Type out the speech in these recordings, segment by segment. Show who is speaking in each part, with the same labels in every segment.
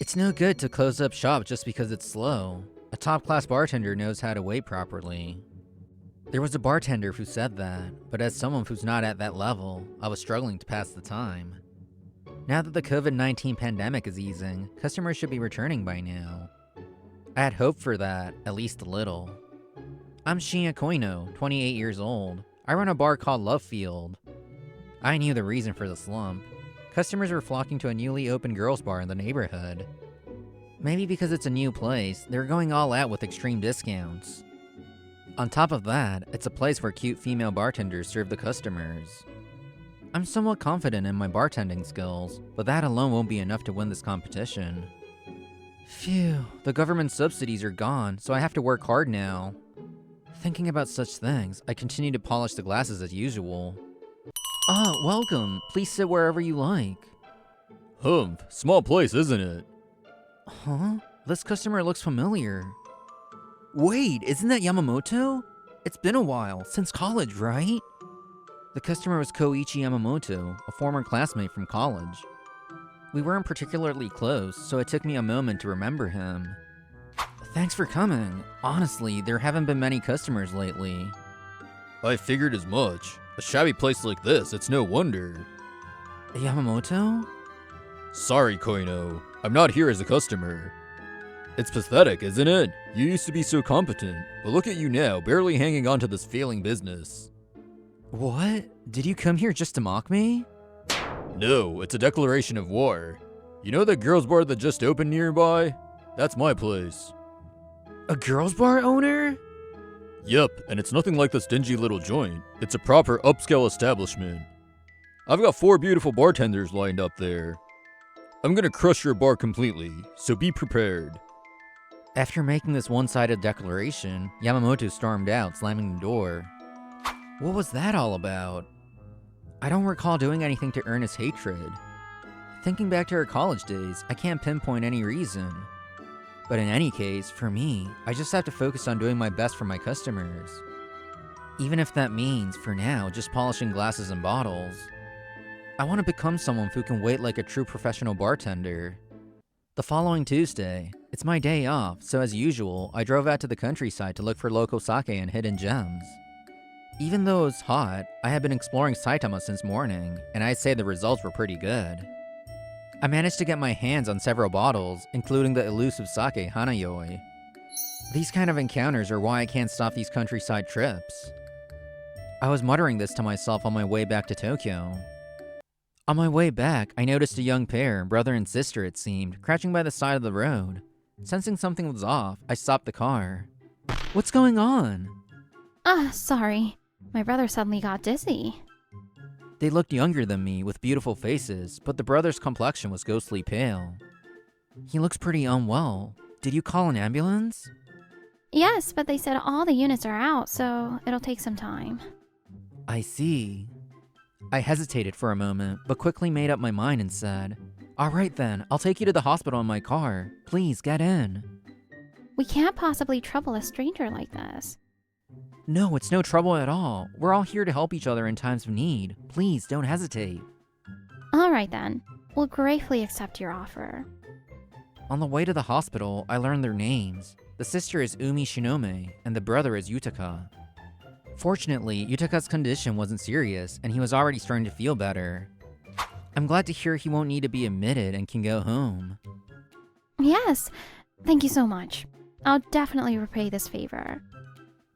Speaker 1: It's no good to close up shop just because it's slow. A top-class bartender knows how to wait properly. There was a bartender who said that, but as someone who's not at that level, I was struggling to pass the time. Now that the COVID-19 pandemic is easing, customers should be returning by now. I had hoped for that, at least a little. I'm Shinya Koino, 28 years old. I run a bar called Love Field. I knew the reason for the slump. Customers were flocking to a newly opened girls' bar in the neighborhood. Maybe because it's a new place, they're going all out with extreme discounts. On top of that, it's a place where cute female bartenders serve the customers. I'm somewhat confident in my bartending skills, but that alone won't be enough to win this competition. Phew, the government subsidies are gone, so I have to work hard now. Thinking about such things, I continue to polish the glasses as usual. Ah, welcome. Please sit wherever you like.
Speaker 2: Humph, small place, isn't it?
Speaker 1: Huh? This customer looks familiar. Wait, isn't that Yamamoto? It's been a while, since college, right? The customer was Koichi Yamamoto, a former classmate from college. We weren't particularly close, so it took me a moment to remember him. Thanks for coming. Honestly, there haven't been many customers lately.
Speaker 2: I figured as much. A shabby place like this, it's no wonder.
Speaker 1: Yamamoto?
Speaker 2: Sorry, Koino. I'm not here as a customer. It's pathetic, isn't it? You used to be so competent, but look at you now, barely hanging on to this failing business.
Speaker 1: What? Did you come here just to mock me?
Speaker 2: No, it's a declaration of war. You know that girls' bar that just opened nearby? That's my place.
Speaker 1: A girls' bar owner?
Speaker 2: Yep, and it's nothing like this dingy little joint. It's a proper upscale establishment. I've got 4 beautiful bartenders lined up there. I'm gonna crush your bar completely, so be prepared.
Speaker 1: After making this one-sided declaration, Yamamoto stormed out, slamming the door. What was that all about? I don't recall doing anything to earn his hatred. Thinking back to our college days, I can't pinpoint any reason. But in any case, for me, I just have to focus on doing my best for my customers. Even if that means, for now, just polishing glasses and bottles. I want to become someone who can wait like a true professional bartender. The following Tuesday, it's my day off, so as usual, I drove out to the countryside to look for local sake and hidden gems. Even though it was hot, I had been exploring Saitama since morning, and I'd say the results were pretty good. I managed to get my hands on several bottles, including the elusive sake Hanayoi. These kind of encounters are why I can't stop these countryside trips. I was muttering this to myself on my way back to Tokyo. On my way back, I noticed a young pair, brother and sister it seemed, crouching by the side of the road. Sensing something was off, I stopped the car. What's going on?
Speaker 3: Sorry. My brother suddenly got dizzy.
Speaker 1: They looked younger than me, with beautiful faces, but the brother's complexion was ghostly pale. He looks pretty unwell. Did you call an ambulance?
Speaker 3: Yes, but they said all the units are out, so it'll take some time.
Speaker 1: I see. I hesitated for a moment, but quickly made up my mind and said, "Alright then, I'll take you to the hospital in my car. Please, get in."
Speaker 3: We can't possibly trouble a stranger like this.
Speaker 1: No, it's no trouble at all. We're all here to help each other in times of need. Please, don't hesitate.
Speaker 3: Alright then, we'll gratefully accept your offer.
Speaker 1: On the way to the hospital, I learned their names. The sister is Umi Shinome, and the brother is Yutaka. Fortunately, Yutaka's condition wasn't serious, and he was already starting to feel better. I'm glad to hear he won't need to be admitted and can go home.
Speaker 3: Yes, thank you so much. I'll definitely repay this favor.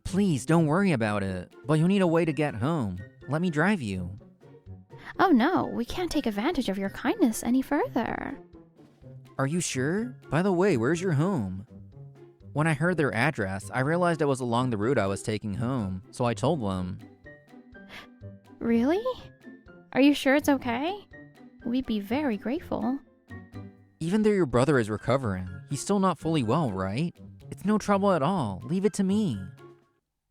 Speaker 1: Please, don't worry about it, but you'll need a way to get home. Let me drive you.
Speaker 3: Oh no, we can't take advantage of your kindness any further.
Speaker 1: Are you sure? By the way, where's your home? When I heard their address, I realized it was along the route I was taking home, so I told them.
Speaker 3: Really? Are you sure it's okay? We'd be very grateful.
Speaker 1: Even though your brother is recovering, he's still not fully well, right? It's no trouble at all. Leave it to me.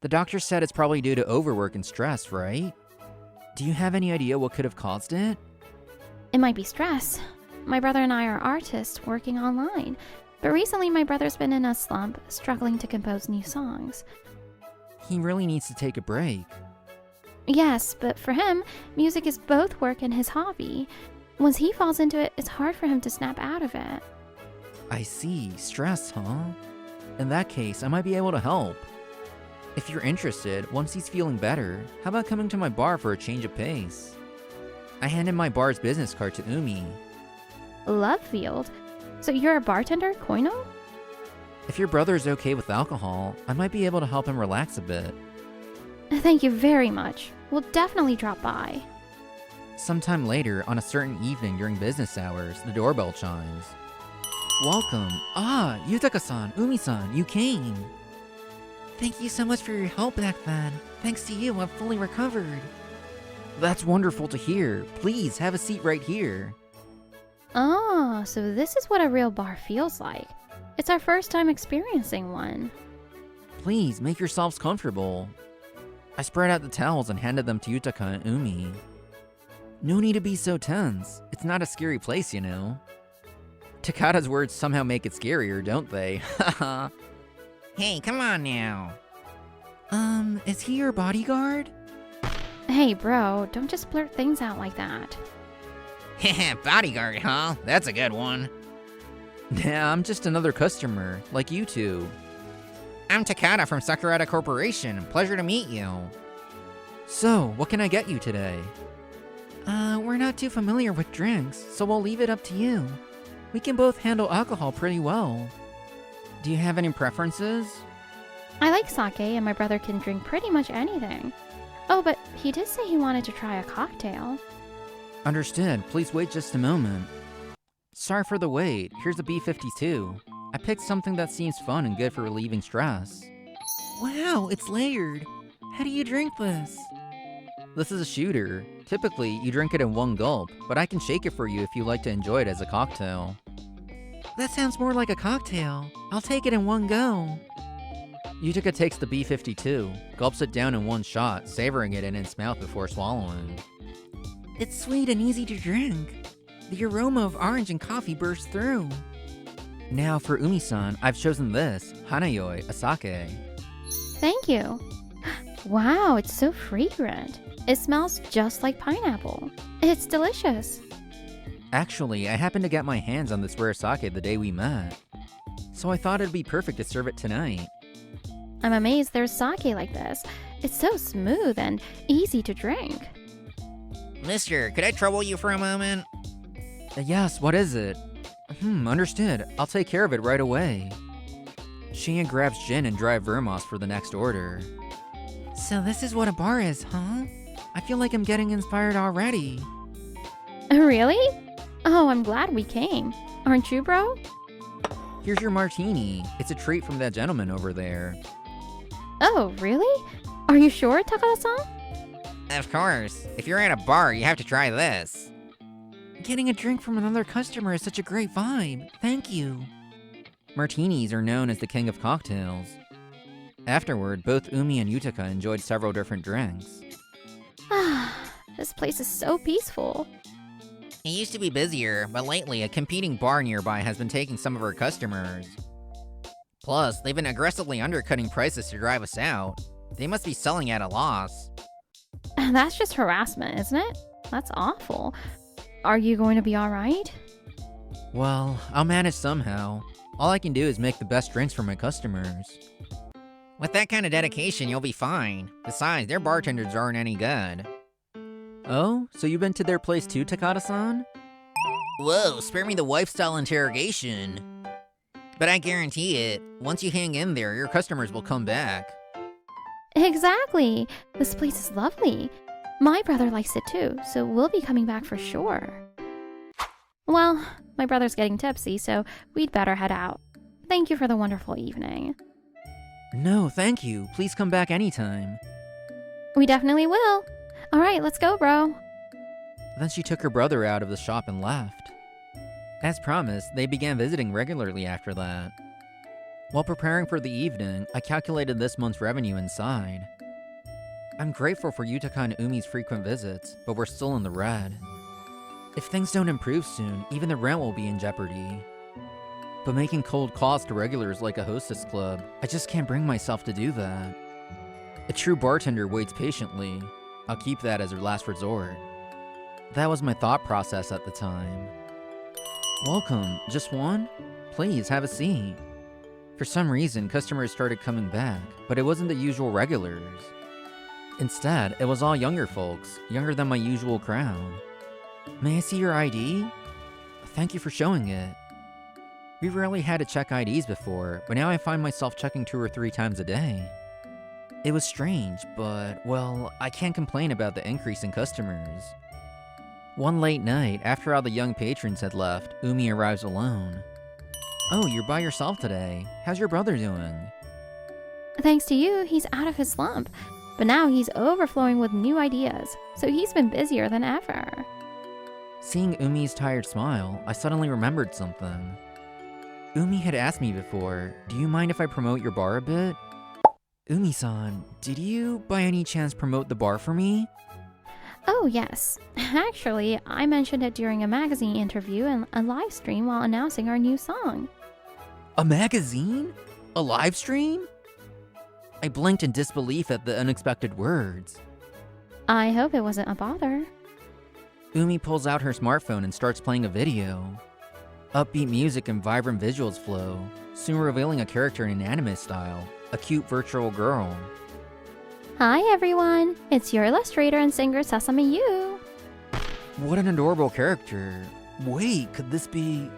Speaker 1: The doctor said it's probably due to overwork and stress, right? Do you have any idea what could have caused it?
Speaker 3: It might be stress. My brother and I are artists working online, but recently my brother's been in a slump, struggling to compose new songs.
Speaker 1: He really needs to take a break.
Speaker 3: Yes, but for him, music is both work and his hobby. Once he falls into it, it's hard for him to snap out of it.
Speaker 1: I see. Stress, huh? In that case, I might be able to help. If you're interested, once he's feeling better, how about coming to my bar for a change of pace? I handed my bar's business card to Umi.
Speaker 3: Love field? So you're a bartender, Koino?
Speaker 1: If your brother is okay with alcohol, I might be able to help him relax a bit.
Speaker 3: Thank you very much. We'll definitely drop by.
Speaker 1: Sometime later, on a certain evening during business hours, the doorbell chimes. Welcome. Ah, Yutaka-san, Umi-san, you came. Thank you so much for your help back then. Thanks to you, I'm fully recovered. That's wonderful to hear. Please, have a seat right here.
Speaker 3: Ah, so this is what a real bar feels like. It's our first time experiencing one.
Speaker 1: Please, make yourselves comfortable. I spread out the towels and handed them to Yutaka and Umi. No need to be so tense. It's not a scary place, you know. Takada's words somehow make it scarier, don't they? Haha. Hey, come on now. Is he your bodyguard?
Speaker 3: Hey, bro, don't just blurt things out like that.
Speaker 1: Bodyguard, huh? That's a good one. Nah, I'm just another customer, like you two. I'm Takada from Sakurada Corporation. Pleasure to meet you. So, what can I get you today? We're not too familiar with drinks, so we'll leave it up to you. We can both handle alcohol pretty well. Do you have any preferences?
Speaker 3: I like sake, and my brother can drink pretty much anything. Oh, but he did say he wanted to try a cocktail.
Speaker 1: Understood. Please wait just a moment. Sorry for the wait. Here's a B52. I picked something that seems fun and good for relieving stress. Wow, it's layered. How do you drink this? This is a shooter. Typically, you drink it in one gulp, but I can shake it for you if you like to enjoy it as a cocktail. That sounds more like a cocktail. I'll take it in one go. Yutaka takes the B52, gulps it down in one shot, savoring it in its mouth before swallowing. It's sweet and easy to drink. The aroma of orange and coffee bursts through. Now for Umi-san, I've chosen this, Hanayoi, a sake.
Speaker 3: Thank you. Wow, it's so fragrant. It smells just like pineapple. It's delicious.
Speaker 1: Actually, I happened to get my hands on this rare sake the day we met. So I thought it'd be perfect to serve it tonight.
Speaker 3: I'm amazed there's sake like this. It's so smooth and easy to drink.
Speaker 4: Mister, could I trouble you for a moment?
Speaker 1: Yes, what is it? Understood. I'll take care of it right away. Shinya grabs gin and dry vermouth for the next order. So this is what a bar is, huh? I feel like I'm getting inspired already.
Speaker 3: Really? Oh, I'm glad we came. Aren't you, bro?
Speaker 1: Here's your martini. It's a treat from that gentleman over there.
Speaker 3: Oh, really? Are you sure, Takada-san?
Speaker 4: Of course. If you're at a bar, you have to try this.
Speaker 1: Getting a drink from another customer is such a great vibe. Thank you. Martinis are known as the king of cocktails. Afterward, both Umi and Yutaka enjoyed several different drinks.
Speaker 3: This place is so peaceful.
Speaker 4: It used to be busier, but lately a competing bar nearby has been taking some of our customers. Plus, they've been aggressively undercutting prices to drive us out. They must be selling at a loss.
Speaker 3: That's just harassment, isn't it? That's awful. Are you going to be alright?
Speaker 1: Well, I'll manage somehow. All I can do is make the best drinks for my customers.
Speaker 4: With that kind of dedication, you'll be fine. Besides, their bartenders aren't any good.
Speaker 1: Oh, so you've been to their place too, Takada-san?
Speaker 4: Whoa, spare me the wife-style interrogation. But I guarantee it, once you hang in there, your customers will come back.
Speaker 3: Exactly. This place is lovely. My brother likes it too, so we'll be coming back for sure. Well, my brother's getting tipsy, so we'd better head out. Thank you for the wonderful evening.
Speaker 1: No, thank you. Please come back anytime.
Speaker 3: We definitely will. All right, let's go, bro.
Speaker 1: Then she took her brother out of the shop and left. As promised, they began visiting regularly after that. While preparing for the evening, I calculated this month's revenue inside. I'm grateful for Yutaka and Umi's frequent visits, but we're still in the red. If things don't improve soon, even the rent will be in jeopardy. But making cold calls to regulars like a hostess club, I just can't bring myself to do that. A true bartender waits patiently. I'll keep that as her last resort. That was my thought process at the time. Welcome. Just one? Please, have a seat. For some reason, customers started coming back, but it wasn't the usual regulars. Instead, it was all younger folks, younger than my usual crowd. May I see your ID? Thank you for showing it. We rarely had to check IDs before, but now I find myself checking 2 or 3 times a day. It was strange, but, well, I can't complain about the increase in customers. One late night, after all the young patrons had left, Umi arrives alone. Oh, you're by yourself today. How's your brother doing?
Speaker 3: Thanks to you, he's out of his slump. But now he's overflowing with new ideas, so he's been busier than ever.
Speaker 1: Seeing Umi's tired smile, I suddenly remembered something. Umi had asked me before, do you mind if I promote your bar a bit? Umi-san, did you, by any chance, promote the bar for me?
Speaker 3: Oh, yes. Actually, I mentioned it during a magazine interview and a live stream while announcing our new song.
Speaker 1: A magazine? A live stream? I blinked in disbelief at the unexpected words.
Speaker 3: I hope it wasn't a bother.
Speaker 1: Umi pulls out her smartphone and starts playing a video. Upbeat music and vibrant visuals flow, soon revealing a character in an anime style, a cute virtual girl.
Speaker 3: Hi everyone, it's your illustrator and singer Sesame Yu.
Speaker 1: What an adorable character. Wait, could this be...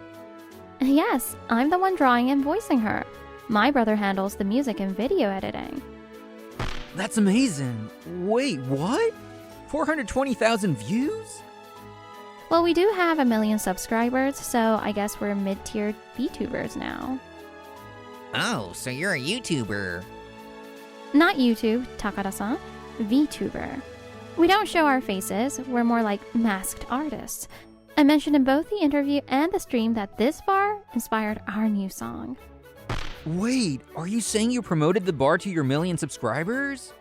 Speaker 3: Yes, I'm the one drawing and voicing her. My brother handles the music and video editing.
Speaker 1: That's amazing. Wait, what? 420,000 views?
Speaker 3: Well, we do have 1 million subscribers, so I guess we're mid-tier Vtubers now.
Speaker 4: Oh, so you're a YouTuber.
Speaker 3: Not YouTube, Takada-san. Vtuber. We don't show our faces, we're more like masked artists. I mentioned in both the interview and the stream that this bar inspired our new song.
Speaker 1: Wait, are you saying you promoted the bar to your 1 million subscribers?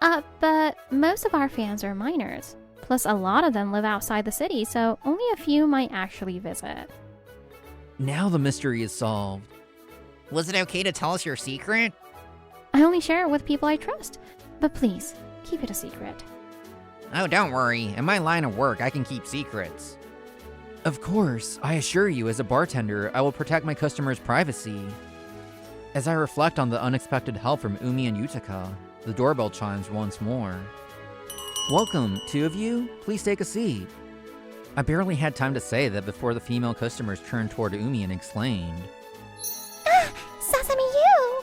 Speaker 3: But most of our fans are minors. Plus, a lot of them live outside the city, so only a few might actually visit.
Speaker 1: Now the mystery is solved.
Speaker 4: Was it okay to tell us your secret?
Speaker 3: I only share it with people I trust. But please, keep it a secret.
Speaker 4: Oh, don't worry. In my line of work, I can keep secrets.
Speaker 1: Of course, I assure you, as a bartender, I will protect my customers' privacy. As I reflect on the unexpected help from Umi and Yutaka, the doorbell chimes once more. Welcome, 2 of you. Please take a seat. I barely had time to say that before the female customers turned toward Umi and exclaimed,
Speaker 3: Sesame Yu!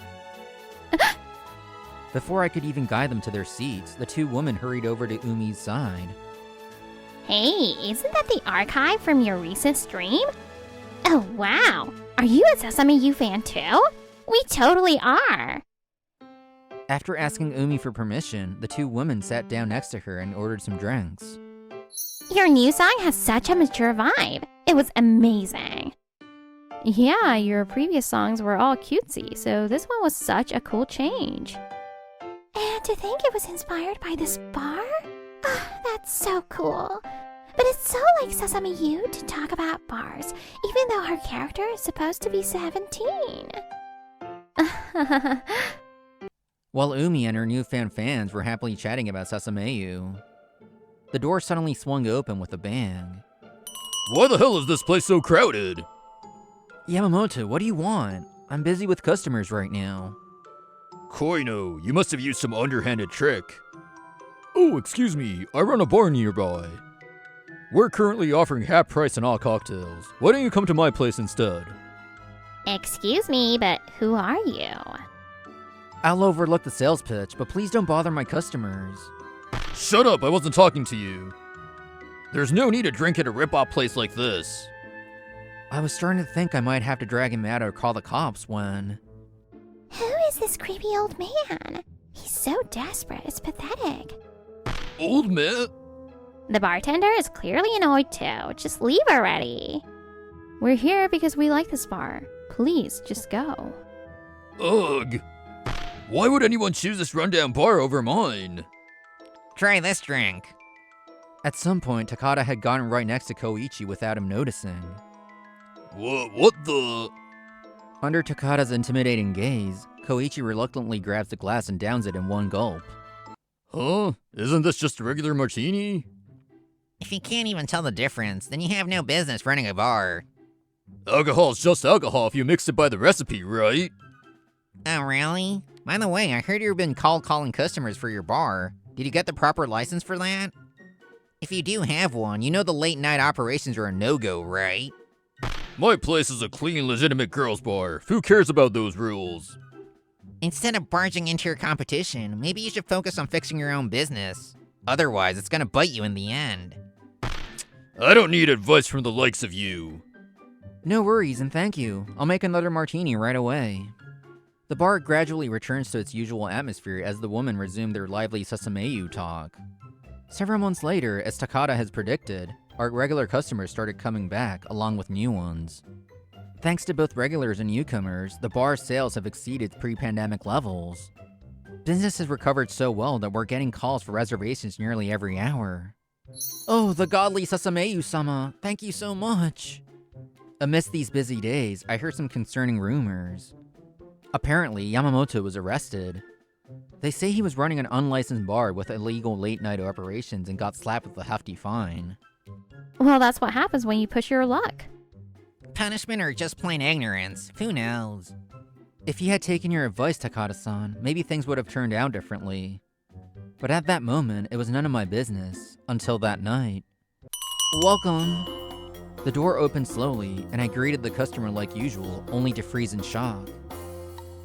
Speaker 1: Before I could even guide them to their seats, the 2 women hurried over to Umi's side.
Speaker 3: Hey, isn't that the archive from your recent stream? Oh, wow. Are you a Sesame Yu fan too? We totally are.
Speaker 1: After asking Umi for permission, the 2 women sat down next to her and ordered some drinks.
Speaker 3: Your new song has such a mature vibe. It was amazing. Yeah, your previous songs were all cutesy, so this one was such a cool change. And to think it was inspired by this bar? Ah, that's so cool. But it's so like Sesame Yu to talk about bars, even though her character is supposed to be 17.
Speaker 1: While Umi and her newfound fans were happily chatting about Sasameyu, the door suddenly swung open with a bang.
Speaker 2: Why the hell is this place so crowded?
Speaker 1: Yamamoto, what do you want? I'm busy with customers right now.
Speaker 2: Koino, you must have used some underhanded trick. Oh, excuse me, I run a bar nearby. We're currently offering half price on all cocktails. Why don't you come to my place instead?
Speaker 3: Excuse me, but who are you?
Speaker 1: I'll overlook the sales pitch, but please don't bother my customers.
Speaker 2: Shut up, I wasn't talking to you. There's no need to drink at a rip-off place like this.
Speaker 1: I was starting to think I might have to drag him out or call the cops when...
Speaker 3: Who is this creepy old man? He's so desperate, it's pathetic.
Speaker 2: Old man?
Speaker 3: The bartender is clearly annoyed too. Just leave already. We're here because we like this bar. Please, just go.
Speaker 2: Ugh. Why would anyone choose this rundown bar over mine?
Speaker 4: Try this drink.
Speaker 1: At some point, Takada had gotten right next to Koichi without him noticing.
Speaker 2: What the?
Speaker 1: Under Takada's intimidating gaze, Koichi reluctantly grabs the glass and downs it in one gulp.
Speaker 2: Huh? Isn't this just a regular martini?
Speaker 4: If you can't even tell the difference, then you have no business running a bar.
Speaker 2: Alcohol's just alcohol if you mix it by the recipe, right?
Speaker 4: Oh, really? By the way, I heard you've been calling customers for your bar. Did you get the proper license for that? If you do have one, you know the late night operations are a no-go, right?
Speaker 2: My place is a clean, legitimate girls' bar. Who cares about those rules?
Speaker 4: Instead of barging into your competition, maybe you should focus on fixing your own business. Otherwise, it's gonna bite you in the end.
Speaker 2: I don't need advice from the likes of you.
Speaker 1: No worries, and thank you. I'll make another martini right away. The bar gradually returns to its usual atmosphere as the women resume their lively Sasameyu talk. Several months later, as Takada has predicted, our regular customers started coming back, along with new ones. Thanks to both regulars and newcomers, the bar's sales have exceeded pre-pandemic levels. Business has recovered so well that we're getting calls for reservations nearly every hour. Oh, the godly Sasameyu-sama, thank you so much! Amidst these busy days, I heard some concerning rumors. Apparently, Yamamoto was arrested. They say he was running an unlicensed bar with illegal late-night operations and got slapped with a hefty fine.
Speaker 3: Well, that's what happens when you push your luck.
Speaker 4: Punishment or just plain ignorance, who knows?
Speaker 1: If he had taken your advice, Takada-san, maybe things would have turned out differently. But at that moment, it was none of my business, until that night. Welcome! The door opened slowly, and I greeted the customer like usual, only to freeze in shock.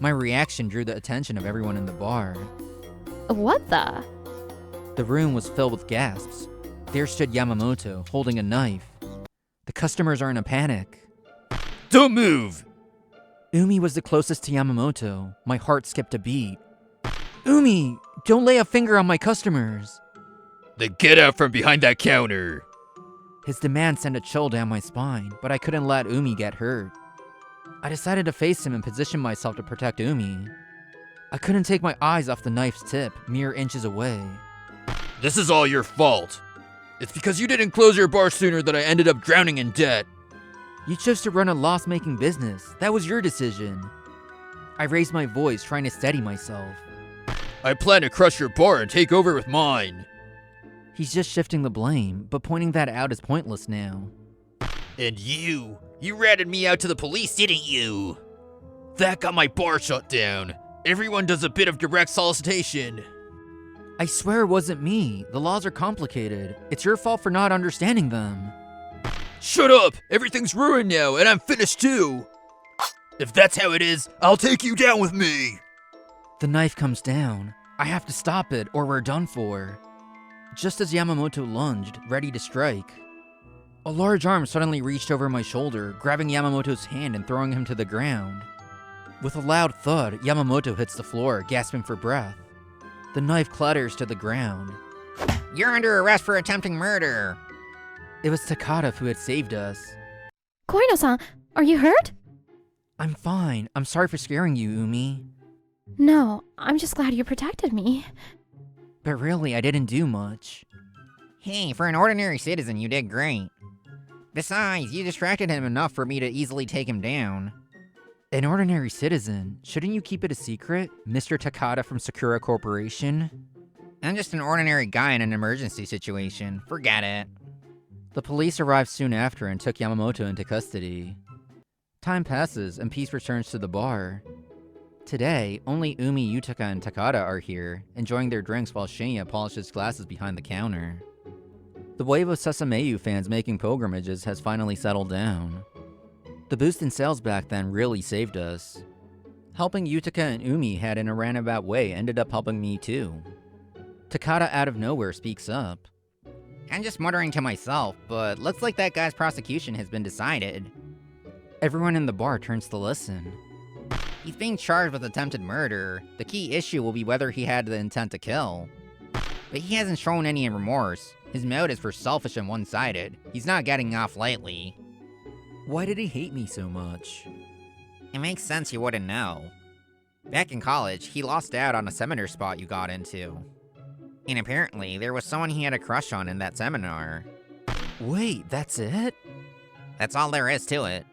Speaker 1: My reaction drew the attention of everyone in the bar.
Speaker 3: What the?
Speaker 1: The room was filled with gasps. There stood Yamamoto, holding a knife. The customers are in a panic.
Speaker 2: Don't move!
Speaker 1: Umi was the closest to Yamamoto. My heart skipped a beat. Umi, don't lay a finger on my customers.
Speaker 2: Then get out from behind that counter!
Speaker 1: His demand sent a chill down my spine, but I couldn't let Umi get hurt. I decided to face him and position myself to protect Umi. I couldn't take my eyes off the knife's tip, mere inches away.
Speaker 2: This is all your fault. It's because you didn't close your bar sooner that I ended up drowning in debt.
Speaker 1: You chose to run a loss-making business. That was your decision. I raised my voice, trying to steady myself.
Speaker 2: I plan to crush your bar and take over with mine.
Speaker 1: He's just shifting the blame, but pointing that out is pointless now.
Speaker 2: And you ratted me out to the police, didn't you? That got my bar shut down. Everyone does a bit of direct solicitation.
Speaker 1: I swear it wasn't me. The laws are complicated. It's your fault for not understanding them.
Speaker 2: Shut up! Everything's ruined now, and I'm finished too! If that's how it is, I'll take you down with me!
Speaker 1: The knife comes down. I have to stop it, or we're done for. Just as Yamamoto lunged, ready to strike, a large arm suddenly reached over my shoulder, grabbing Yamamoto's hand and throwing him to the ground. With a loud thud, Yamamoto hits the floor, gasping for breath. The knife clatters to the ground.
Speaker 4: You're under arrest for attempting murder.
Speaker 1: It was Takada who had saved us.
Speaker 3: Koino-san, are you hurt?
Speaker 1: I'm fine. I'm sorry for scaring you, Umi.
Speaker 3: No, I'm just glad you protected me.
Speaker 1: But really, I didn't do much.
Speaker 4: Hey, for an ordinary citizen, you did great. Besides, you distracted him enough for me to easily take him down.
Speaker 1: An ordinary citizen? Shouldn't you keep it a secret, Mr. Takada from Sakura Corporation?
Speaker 4: I'm just an ordinary guy in an emergency situation. Forget it.
Speaker 1: The police arrived soon after and took Yamamoto into custody. Time passes and peace returns to the bar. Today, only Umi, Yutaka, and Takada are here, enjoying their drinks while Shinya polishes glasses behind the counter. The wave of Sasameyu fans making pilgrimages has finally settled down. The boost in sales back then really saved us. Helping Yutaka and Umi had in a roundabout way ended up helping me too. Takada out of nowhere speaks up.
Speaker 4: I'm just muttering to myself, but looks like that guy's prosecution has been decided.
Speaker 1: Everyone in the bar turns to listen.
Speaker 4: He's being charged with attempted murder. The key issue will be whether he had the intent to kill. But he hasn't shown any remorse. His motives were selfish and one-sided. He's not getting off lightly.
Speaker 1: Why did he hate me so much?
Speaker 4: It makes sense you wouldn't know. Back in college, he lost out on a seminar spot you got into. And apparently, there was someone he had a crush on in that seminar.
Speaker 1: Wait, that's it?
Speaker 4: That's all there is to it.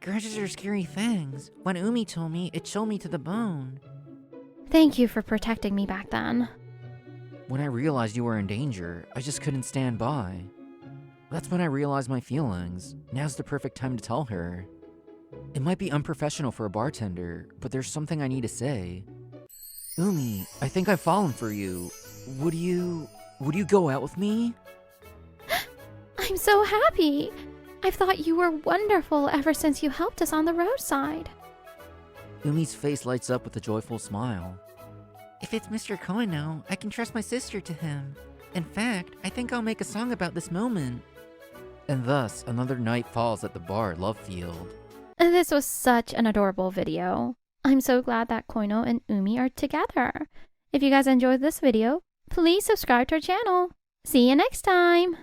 Speaker 1: Grudges are scary things. When Umi told me, it chilled me to the bone.
Speaker 3: Thank you for protecting me back then.
Speaker 1: When I realized you were in danger, I just couldn't stand by. That's when I realized my feelings. Now's the perfect time to tell her. It might be unprofessional for a bartender, but there's something I need to say. Umi, I think I've fallen for you. Would you go out with me?
Speaker 3: I'm so happy. I've thought you were wonderful ever since you helped us on the roadside.
Speaker 1: Umi's face lights up with a joyful smile.
Speaker 4: If it's Mr. Koino, I can trust my sister to him. In fact, I think I'll make a song about this moment.
Speaker 1: And thus, another night falls at the bar at Lovefield.
Speaker 3: This was such an adorable video. I'm so glad that Koino and Umi are together. If you guys enjoyed this video, please subscribe to our channel. See you next time!